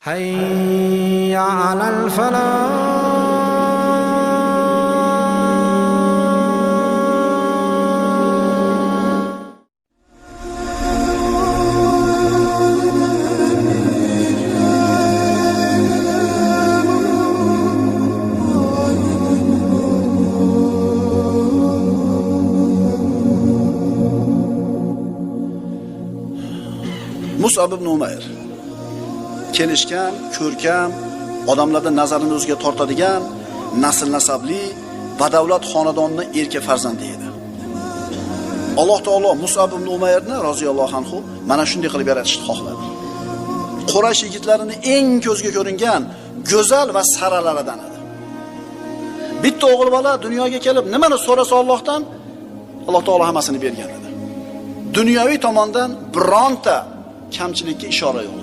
حي على الفلاح. Mus'ab ibn Umayr kelishgan, ko'rkam, odamlarning nazarini o'ziga tortadigan, nasl nasabli, badavlat xonadonning erkak farzandi edi. Alloh taolo Mus'ab ibn Umayrni roziyallohu anhu mana shunday qilib yaratishni xohladi. Quraysh yigitlarining eng ko'zga ko'ringan go'zal va saralaridan edi. Bitta o'g'il bola dunyoga kelib, nimani so'rasa Allohdan, Alloh taolo hammasini bergan edi. Dunyoviy tomondan bironta kamchilikka ishora yo'q.